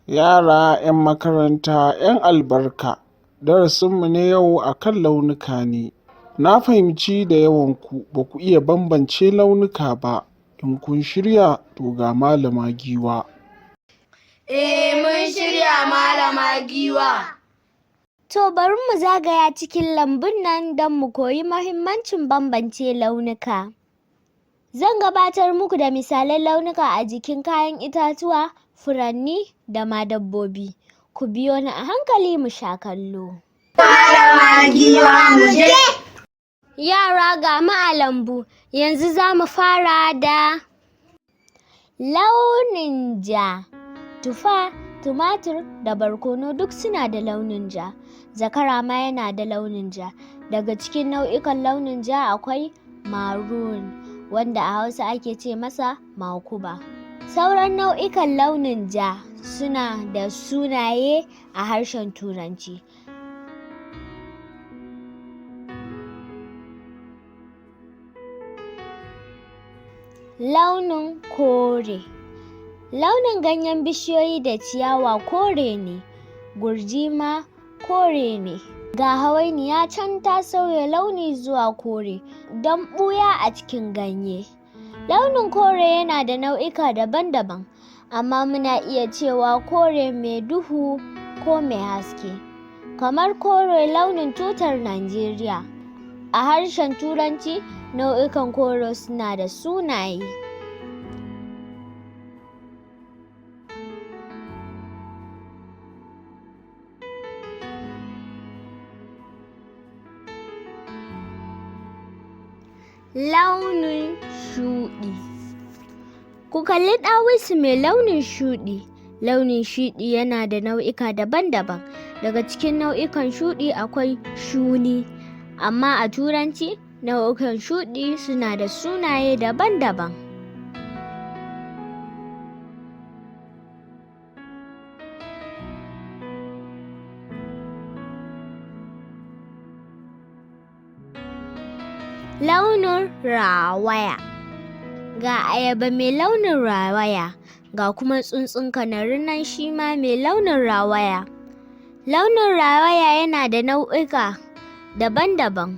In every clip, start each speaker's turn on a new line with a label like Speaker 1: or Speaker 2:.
Speaker 1: Yara 'yan makaranta 'yan albarka, darasinmu na yau a kan launuka ne. Na fahimci da yawanku ba ku iya bambance launuka ba. In kun shirya, to ga Malama Giwa.
Speaker 2: Mun shirya Malama Giwa.
Speaker 3: To bari mu zagaya cikin lambun nan don mu koyi mahimmancin bambance launuka. Zan gabatar muku da misalan launuka a jikin kayan itatuwa, furanni da ma dabbobi. Ku biyo ni a hankali mu sha kallo.
Speaker 2: Malama Giwa mu je.
Speaker 3: Yara ga mu a lambu, yanzu za mu fara da launin ja. Tufa, tumatur da barkono duk suna da launin ja. Zakara ma yana da launin ja. Daga cikin nau'ikan launin ja akwai maroon, wanda a Hausa ake ce masa makuba. Sauran nau'ikan launin ja suna da sunaye a harshen Turanci. Launin kore. Launin ganyen bishiyoyi da ciyawa kore ne, gurji ma kore ne. Ga hawainiya can ta sauya launi zuwa kore don ɓuya a cikin ganye. Launin kore yana da nau'ika daban-daban, amma muna iya cewa kore mai duhu ko mai haske. Kamar kore launin tutar Najeriya. A harshen Turanci, nau'ikan kore suna da sunaye. Launin shuɗi. Ku kalli ɗawisu mai launin shuɗi. Launin shuɗi yana da nau'ika daban-daban. Daga cikin nau'ikan shuɗi akwai shuni, amma a Turanci nau'ikan shuɗi suna da sunaye daban-daban. Launin rawaya. Ga ayaba mai launin rawaya, ga kuma tsuntsun kanari nan shi ma mai launin rawaya. Launin rawaya yana da nau'ika daban-daban.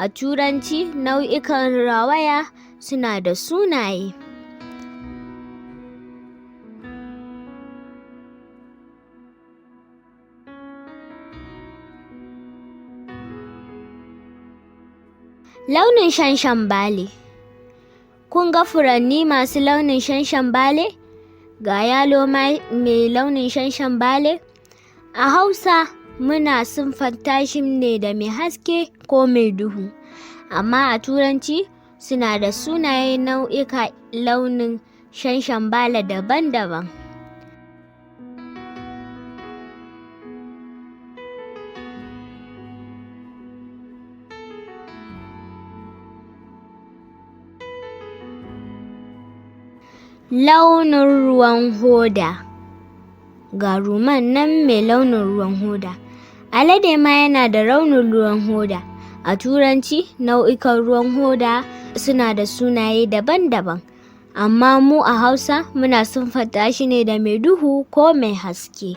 Speaker 3: A Turanci, nau'ikan rawaya suna da sunaye. Launin shanshanbale. Kun ga furanni masu launin shanshanbale? Ga yalo mai launin shanshanbale? A Hausa, muna siffanta shi ne da mai haske ko mai duhu, amma a Turanci suna da sunaye nau'ika launin shanshanbale daban-daban. Launin ruwan hoda. Ga ruman nan mai launin ruwan hoda. Alade ma yana da launin ruwan hoda. A Turanci, nau'ikan ruwan hoda suna da sunaye daban-daban, amma mu a Hausa muna siffanta shi ne da mai duhu ko mai haske.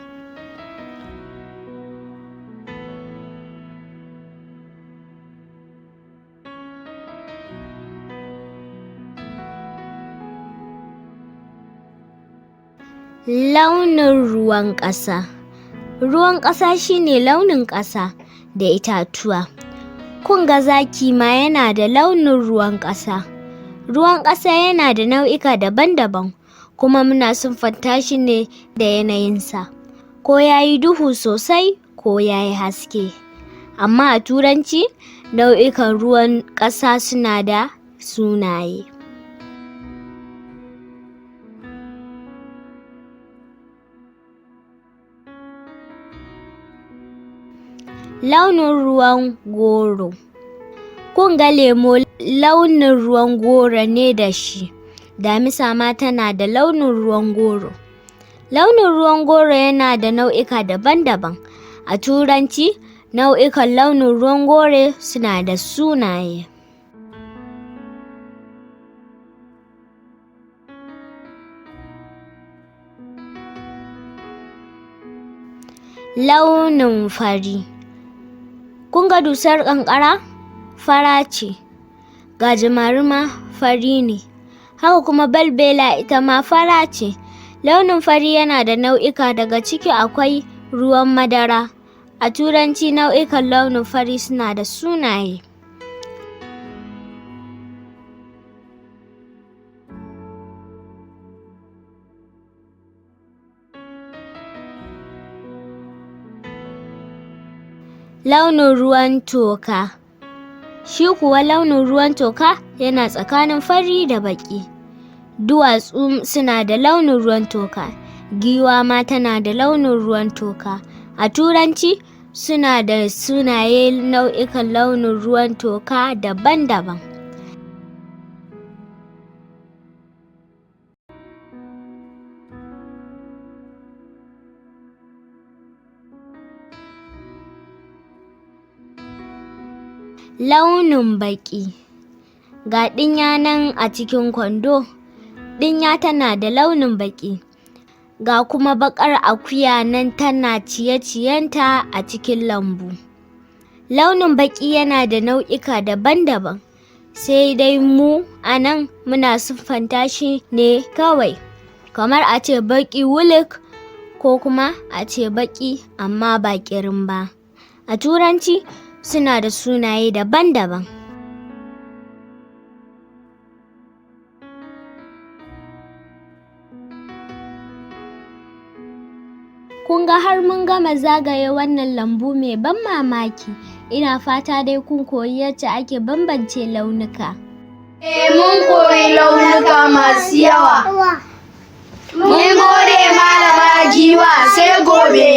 Speaker 3: Launin ruwan ƙasa. Ruwan ƙasa shine launin ƙasa da itatuwa. Kun ga zaki ma yana da launin ruwan ƙasa. Ruwan ƙasa yana da nau'ika daban-daban, kuma muna siffanta shi ne da yanayinsa, ko ya yi duhu sosai ko ya yi haske. Amma a Turanci, nau'ikan ruwan ƙasa suna da sunaye. Launin ruwan goro. Kun ga lemo launin ruwan goro ne da shi. Damisa ma tana da launin ruwan goro. Launin ruwan goro yana da nau'ika daban-daban. A Turanci, nau'ikan launin ruwan goro suna da sunaye. Launin fari. Kun ga dusar ƙanƙara? Fara ce. Gajimare ma fari ne. Haka kuma balbela ita ma fara ce. Launin fari yana da nau'ika, daga ciki akwai ruwan madara. A Turanci nau'ikan launin fari suna da sunaye. Launin ruwan toka. Shi kuwa launin ruwan toka yana tsakanin fari da baƙi. Duwatsu suna da launin ruwan toka. Giwa ma tana da launin ruwan toka. A Turanci suna da sunaye nau'ikan launin ruwan toka daban-daban. Launin baƙi. Ga ɗinya nan a cikin kwando. Ɗinya tana da launin baƙi. Ga kuma baƙar akuya nan tana ciye-ciyenta a cikin lambu. Launin baƙi yana da nau'ika daban-daban, sai dai mu a nan muna siffanta shi ne kawai, kamar a ce baƙi wulik ko kuma a ce baƙi amma ba ƙirin ba. A Turanci suna da sunaye daban-daban. Kun ga har mun gama zagaye wannan lambu mai ban mamaki. Ina fata dai kun koyi yadda ake bambance launuka.
Speaker 2: Mun koyi launuka masu yawa. Mun gode Malama Giwa, sai gobe.